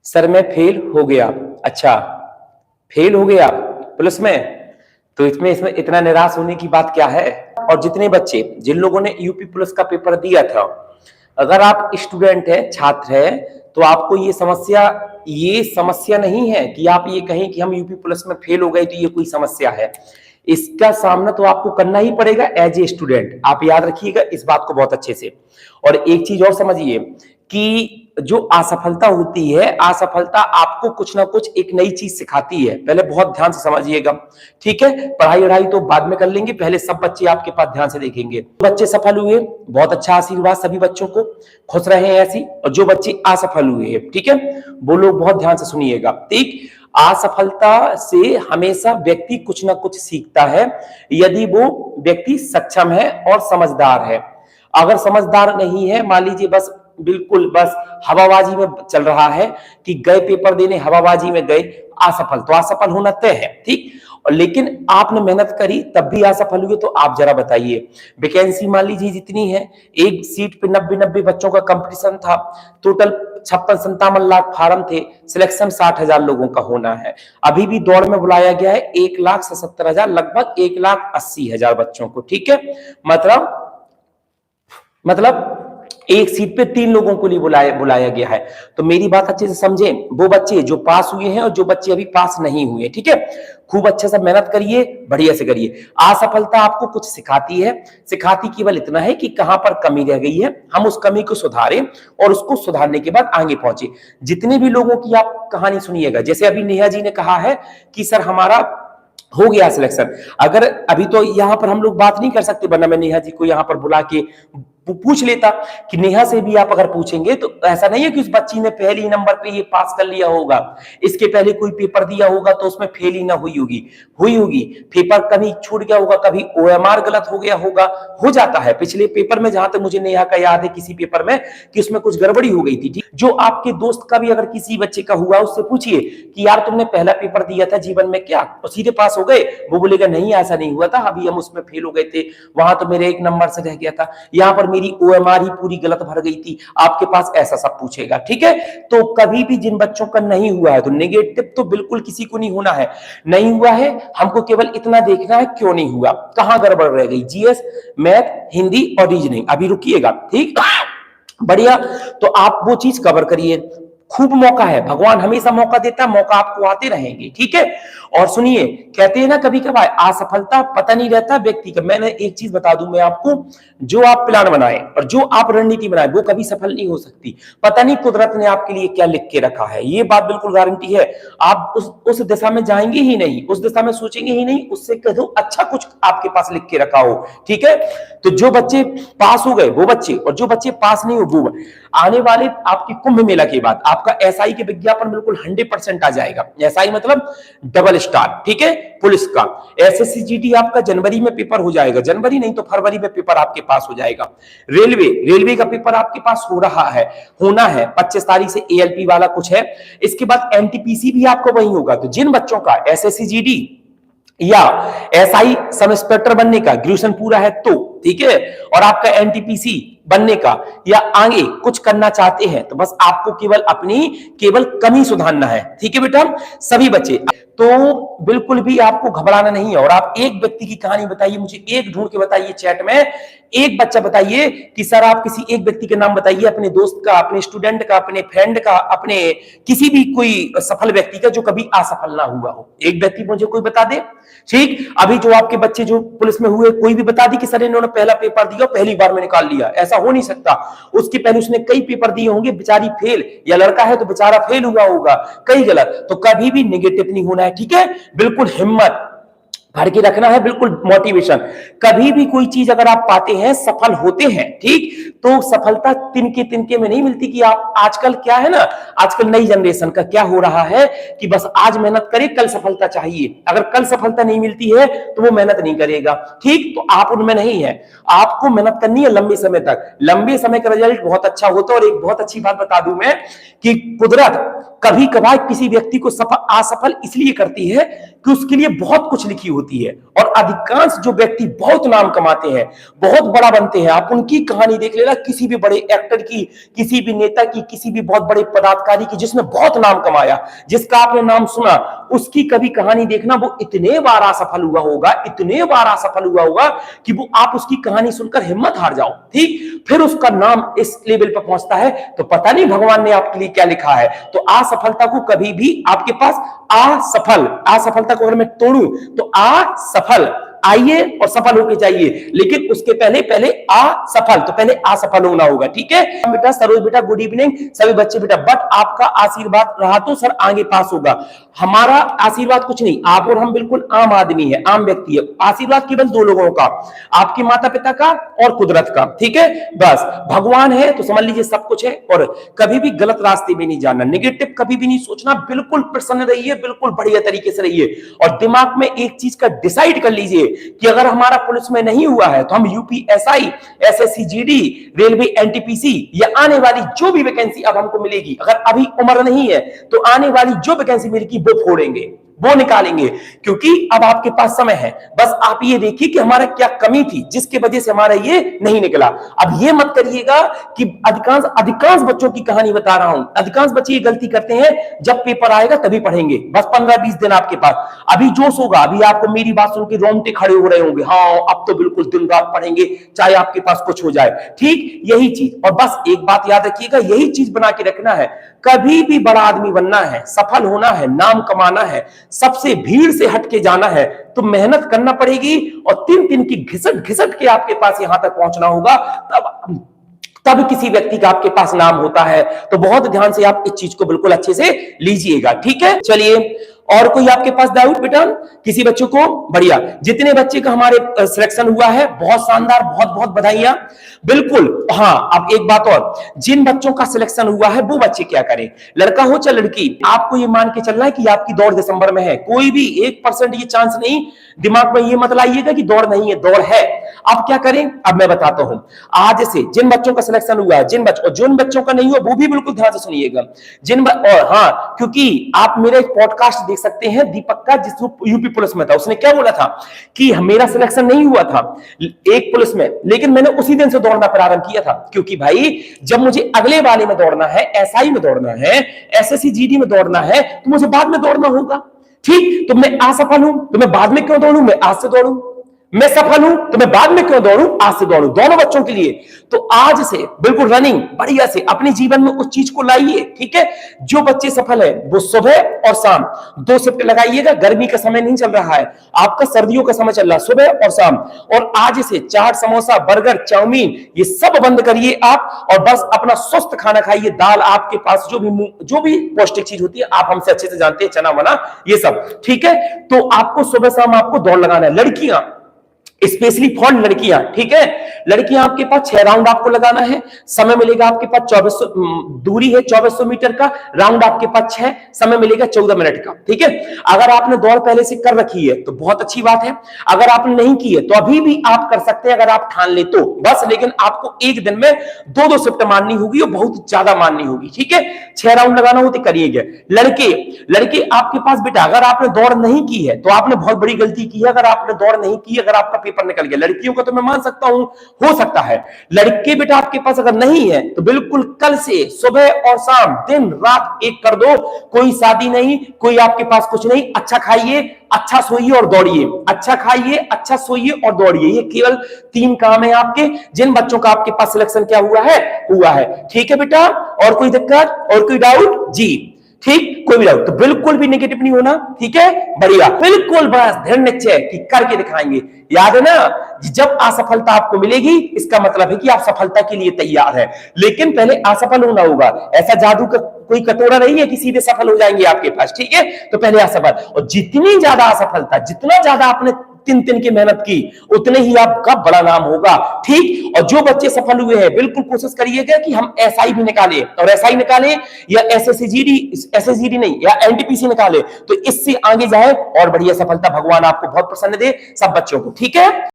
Sir मैं fail हो गया। अच्छा, फेल हो गया पुलिस में, तो इसमें इतना निराश होने की बात क्या है। और जितने बच्चे जिन लोगों ने यूपी पुलिस का पेपर दिया था, अगर आप स्टूडेंट है, छात्र है, तो आपको ये समस्या नहीं है कि आप ये कहें कि हम यूपी पुलिस में फेल हो गए तो ये कोई समस्या है। इसका सामना तो आपको करना ही पड़ेगा एज ए स्टूडेंट। आप याद रखिएगा इस बात को बहुत अच्छे से। और एक चीज और समझिए कि जो असफलता होती है, असफलता आपको कुछ ना कुछ एक नई चीज सिखाती है। पहले बहुत ध्यान से समझिएगा, ठीक है। पढ़ाई वढ़ाई तो बाद में कर लेंगे, पहले सब बच्चे आपके पास ध्यान से देखेंगे। बच्चे सफल हुए, बहुत अच्छा आशीर्वाद सभी बच्चों को, खुश रहे ऐसी। और जो बच्चे असफल हुए, ठीक है, वो लोग बहुत ध्यान से सुनिएगा। ठीक, असफलता से हमेशा व्यक्ति कुछ ना कुछ सीखता है, यदि वो व्यक्ति सक्षम है और समझदार है। अगर समझदार नहीं है, मान लीजिए बस बिल्कुल बस हवाबाजी में चल रहा है कि गए पेपर देने, हवाबाजी में गए, असफल, तो असफल होना तय है, ठीक। और लेकिन आपने मेहनत करी तब भी असफल हुए, तो आप जरा बताइए, वैकेंसी मान लीजिए जितनी है, एक सीट पे 90 बच्चों का कंपटीशन था, टोटल 56-57 लाख फार्म थे, सिलेक्शन 60,000 लोगों का होना है। अभी भी दौड़ में बुलाया गया है 1,77,000, लगभग 1,80,000 बच्चों को, ठीक है। मतलब एक सीट पे 3 लोगों को लिए बुलाया गया है। तो मेरी बात अच्छे से समझें, वो बच्चे जो पास हुए हैं और जो बच्चे अभी पास नहीं हुए, ठीक है, खूब अच्छे से मेहनत करिए, बढ़िया से करिए। असफलता आपको कुछ सिखाती है, सिखाती केवल इतना है कि कहां पर कमी रह गई है, हम उस कमी को सुधारें और उसको सुधारने के बाद आगे पहुंचे। जितने भी लोगों की आप कहानी सुनिएगा, जैसे अभी नेहा जी ने कहा है कि सर हमारा हो गया सिलेक्शन, अगर अभी तो यहां पर हम लोग बात नहीं कर सकते, वरना मैं नेहा जी को यहां पर बुला के पूछ लेता कि नेहा से भी आप अगर पूछेंगे तो ऐसा नहीं है कि उस बच्ची ने पहले ही नंबर पे ये पास कर लिया होगा, इसके पहले कोई पेपर दिया होगा तो उसमें फेल ही ना हुई होगी, पेपर कभी छूट गया होगा, कभी ओएमआर गलत हो गया होगा, हो जाता है। पिछले पेपर में जहां तक मुझे नेहा का याद है, किसी पेपर में कि उसमें कुछ गड़बड़ी हो गई थी, जो आपके दोस्त का भी अगर किसी बच्चे का हुआ, उससे पूछिए कि यार तुमने पहला पेपर दिया था जीवन में, क्या तो सीधे पास हो गए, वो बोलेगा नहीं ऐसा नहीं हुआ था, अभी हम उसमें फेल हो गए थे, वहां तो मेरे 1 नंबर से रह गया था, यहां पर मेरी ओएमआर ही पूरी गलत भर गई थी, आपके पास ऐसा सब पूछेगा, ठीक है। तो कभी भी जिन बच्चों का नहीं हुआ है, तो नेगेटिव तो बिल्कुल किसी को नहीं होना है, नहीं हुआ है, हमको केवल इतना देखना है क्यों नहीं हुआ, कहां गड़बड़ रह गई, जीएस, मैथ, हिंदी और रीजनिंग। अभी रुकिएगा, ठीक, बढ़िया। तो आप वो चीज कवर करिए, खूब मौका है, भगवान हमेशा मौका देता है, मौका आपको आते रहेंगे, ठीक है। और सुनिए, कहते हैं ना कभी कभार असफलता पता नहीं रहता व्यक्ति का। मैंने एक चीज बता दूं मैं आपको, जो आप प्लान बनाए और जो आप रणनीति बनाए वो कभी सफल नहीं हो सकती। पता नहीं कुदरत ने आपके लिए क्या लिख के रखा है, ये बात बिल्कुल गारंटी है। आप उस दिशा में जाएंगे ही नहीं, उस दिशा में सोचेंगे ही नहीं, उससे कह दो अच्छा कुछ आपके पास लिख के रखा हो, ठीक है। तो जो बच्चे पास हो गए वो बच्चे, और जो बच्चे पास नहीं हो वो, आने वाले आपकी कुंभ मेला के बाद आपका एसआई के विज्ञापन बिल्कुल 100% आ जाएगा। एसआई मतलब डबल स्टार, ठीक है, पुलिस का। एसएससी आपका जनवरी में पेपर हो जाएगा, जनवरी नहीं तो फरवरी में पेपर आपके पास हो जाएगा। रेलवे का पेपर आपके पास हो रहा है, होना है, 25 तारीख से एएलपी वाला कुछ है। इसके बाद एनटीपीसी भी आपको वही होगा। तो जिन बच्चों का एसएससी या एसआई सब इंस्पेक्टर बनने का ग्रेजुएशन पूरा है तो ठीक है, और आपका एनटीपीसी बनने का या आगे कुछ करना चाहते हैं, तो बस आपको केवल कमी सुधारना है, ठीक है बेटा, सभी बच्चे। तो बिल्कुल भी आपको घबराना नहीं है। और आप एक व्यक्ति की कहानी बताइए, मुझे एक ढूंढ के बताइए चैट में, एक बच्चा बताइए कि सर आप किसी एक व्यक्ति के नाम बताइए, अपने दोस्त का, अपने स्टूडेंट का, अपने फ्रेंड का, अपने किसी भी कोई सफल व्यक्ति का जो कभी असफल ना हुआ हो। एक व्यक्ति मुझे कोई बता दे, ठीक। अभी जो आपके बच्चे जो पुलिस में हुए, कोई भी बता दी कि सर इन्होंने पहला पेपर दिया पहली बार में निकाल लिया, ऐसा हो नहीं सकता। उसके पहले उसने कई पेपर दिए होंगे, बेचारी फेल, या लड़का है तो बेचारा फेल हुआ होगा, कई गलत। तो कभी भी नेगेटिव नहीं होना है, ठीक है, बिल्कुल हिम्मत भर के रखना है, बिल्कुल मोटिवेशन। कभी भी कोई चीज अगर आप पाते हैं, सफल होते हैं, ठीक, तो सफलता तिनके में नहीं मिलती कि आप, आजकल क्या है ना, आजकल नई जनरेशन का क्या हो रहा है कि बस आज मेहनत करे, कल सफलता चाहिए। अगर कल सफलता नहीं मिलती है तो वो मेहनत नहीं करेगा, ठीक। तो आप उनमें नहीं है, आपको मेहनत करनी है लंबे समय तक, लंबे समय का रिजल्ट बहुत अच्छा होता है। और एक बहुत अच्छी बात बता दूं मैं कि कुदरत कभी कभार किसी व्यक्ति को असफल इसलिए करती है कि उसके लिए बहुत कुछ लिखी होती है। और अधिकांश जो व्यक्ति बहुत नाम कमाते हैं, बहुत बड़ा बनते हैं, आप उनकी कहानी देख लेना, किसी भी बड़े एक्टर की, किसी भी नेता की, किसी भी बहुत बड़े पदाधिकारी की जिसने बहुत नाम कमाया, जिसका आपने नाम सुना, उसकी कभी कहानी देखना, वो इतने बार असफल हुआ होगा, इतने बार असफल हुआ होगा कि वो आप उसकी कहानी सुनकर हिम्मत हार जाओ। ठीक, फिर उसका नाम इस लेवल पर पहुंचता है, तो पता नहीं भगवान ने आपके लिए क्या लिखा है। तो असफलता को कभी भी आपके पास असफलता को अगर मैं तोड़ूं तो असफल, आइए और सफल होके जाइए, लेकिन उसके पहले असफल, तो पहले असफल होना होगा। ठीक है बेटा, सरोज बेटा गुड इवनिंग, सभी बच्चे बेटा, बट आपका आशीर्वाद रहा तो सर आगे पास होगा। हमारा आशीर्वाद कुछ नहीं, आप और हम बिल्कुल आम आदमी है, आम व्यक्ति है। आशीर्वाद केवल दो लोगों का, आपके माता पिता का और कुदरत का। ठीक है, बस भगवान है तो समझ लीजिए सब कुछ है। और कभी भी गलत रास्ते में नहीं जाना, नेगेटिव कभी भी नहीं सोचना, बिल्कुल प्रसन्न रहिए, बिल्कुल बढ़िया तरीके से रहिए। और दिमाग में एक चीज का डिसाइड कर लीजिए कि अगर हमारा पुलिस में नहीं हुआ है तो हम UPSI, SSC GD, railway, NTPC या आने वाली जो भी वैकेंसी अब हमको मिलेगी, अगर अभी उम्र नहीं है तो आने वाली जो वैकेंसी मिलेगी वो फोड़ेंगे, वो निकालेंगे, क्योंकि अब आपके पास समय है। बस आप ये देखिए कि हमारा क्या कमी थी जिसके वजह से हमारा ये नहीं निकला। अब ये मत करिएगा कि अधिकांश बच्चों की कहानी बता रहा हूं, अधिकांश बच्चे ये गलती करते हैं, जब पेपर आएगा तभी पढ़ेंगे, बस 15-20 दिन आपके पास अभी जोश होगा, अभी आपको मेरी बात सुन के रोंगटे खड़े हो रहे होंगे, हाँ अब तो बिल्कुल दिन रात पढ़ेंगे चाहे आपके पास कुछ हो जाए। ठीक, यही चीज। और बस एक बात याद रखिएगा, यही चीज बना के रखना है, कभी भी बड़ा आदमी बनना है, सफल होना है, नाम कमाना है, सबसे भीड़ से हटके जाना है, तो मेहनत करना पड़ेगी और 3 दिन की घिसट घिसट के आपके पास यहां तक पहुंचना होगा, तब किसी व्यक्ति का आपके पास नाम होता है। तो बहुत ध्यान से आप इस चीज को बिल्कुल अच्छे से लीजिएगा। ठीक है, चलिए और कोई आपके पास डाउट बेटा, किसी बच्चों को? बढ़िया, जितने बच्चे का हमारे सिलेक्शन हुआ है बहुत शानदार, बहुत बहुत बधाइयां। बिल्कुल हाँ, अब एक बात और, जिन बच्चों का सिलेक्शन हुआ है वो बच्चे क्या करें, लड़का हो चाहे लड़की, आपको ये मान के चलना है कि आपकी दौड़ दिसंबर में है, कोई भी 1% ये चांस नहीं, दिमाग में ये मत लाइएगा कि दौड़ नहीं है, दौड़ है। अब क्या करें, अब मैं बताता हूं। आज से जिन बच्चों का सिलेक्शन हुआ है, जिन बच्चों का नहीं हुआ वो भी बिल्कुल ध्यान से सुनिएगा। और हाँ, क्योंकि आप मेरा एक पॉडकास्ट देख सकते हैं दीपक का, जिस यूपी पुलिस में था, उसने क्या बोला था कि मेरा सिलेक्शन नहीं हुआ था एक पुलिस में, लेकिन मैंने उसी दिन से दौड़ना प्रारंभ किया था, क्योंकि भाई जब मुझे अगले वाले में दौड़ना है, एसआई में दौड़ना है, एसएससी जीडी में दौड़ना है, तो मुझे बाद में दौड़ना होगा। ठीक, तो मैं असफल हूं तो मैं बाद में क्यों दौड़ूं, मैं आज से दौड़ूं। मैं सफल हूं तो मैं बाद में क्यों दौड़ूं, आज से दौड़ूं, दोनों बच्चों के लिए। तो आज से बिल्कुल रनिंग बढ़िया से अपने जीवन में उस चीज को लाइए। ठीक है, जो बच्चे सफल है वो सुबह और शाम 2 शिफ्ट लगाइएगा। गर्मी का समय नहीं चल रहा है, आपका सर्दियों का समय चल रहा है, सुबह और शाम। और आज से चाट, समोसा, बर्गर, चाउमीन ये सब बंद करिए आप, और बस अपना स्वस्थ खाना खाइए। दाल, आपके पास जो भी पौष्टिक चीज होती है, आप हमसे अच्छे से जानते हैं, चना वना ये सब। ठीक है, तो आपको सुबह शाम आपको दौड़ लगाना है। लड़कियां, स्पेशली फॉर लड़कियां, ठीक है, लड़कियां आपके पास 6 राउंड आपको लगाना है, समय मिलेगा आपके पास 2400, दूरी है 2400 मीटर का, राउंड आपके पास 6, समय मिलेगा 14 मिनट का। ठीक है, अगर आपने दौड़ पहले से कर रखी है तो बहुत अच्छी बात है, अगर आपने नहीं की है तो अभी भी आप कर सकते हैं, अगर आप ठान ले तो बस। लेकिन आपको एक दिन में 2-2 शिफ्ट मारनी होगी और बहुत ज्यादा मारनी होगी। ठीक है, 6 राउंड लगाना हो तो करिएगा। लड़के आपके पास बेटा, अगर आपने दौड़ नहीं की है तो आपने बहुत बड़ी गलती की है। अगर आपने दौड़ नहीं की, अगर आपका पेपर निकल गया, लड़कियों का तो मैं मान सकता हूं, हो सकता है। लड़के बेटा आपके पास अगर नहीं है तो बिल्कुल कल से सुबह और शाम दिन रात एक कर दो, कोई शादी नहीं, कोई आपके पास कुछ नहीं, अच्छा खाइए, अच्छा सोइए और दौड़िए, अच्छा खाइए, अच्छा सोइए और दौड़िए। ये केवल 3 काम है आपके, जिन बच्चों का आपके पास सिलेक्शन क्या हुआ है। ठीक है बेटा, और कोई दिक्कत और कोई डाउट? जी ठीक, कोई भी डाउट तो बिल्कुल भी नेगेटिव नहीं होना। ठीक है, बढ़िया, बिल्कुल बस दृढ़ निश्चय कि करके दिखाएंगे। याद है ना, जब असफलता आपको मिलेगी इसका मतलब है कि आप सफलता के लिए तैयार है, लेकिन पहले असफल होना होगा। ऐसा जादू का कोई कटोरा नहीं है कि सीधे सफल हो जाएंगे आपके पास। ठीक है, तो पहले असफल, और जितनी ज्यादा असफलता, जितना ज्यादा आपने 3 की मेहनत की, उतने ही आपका बड़ा नाम होगा। ठीक, और जो बच्चे सफल हुए हैं बिल्कुल कोशिश करिएगा कि हम एसआई भी निकालें, और एसआई निकालें या एसएसजीडी नहीं, या एनटीपीसी निकालें, तो इससे आगे जाए और बढ़िया सफलता भगवान आपको बहुत प्रसन्न दे सब बच्चों को। ठीक है।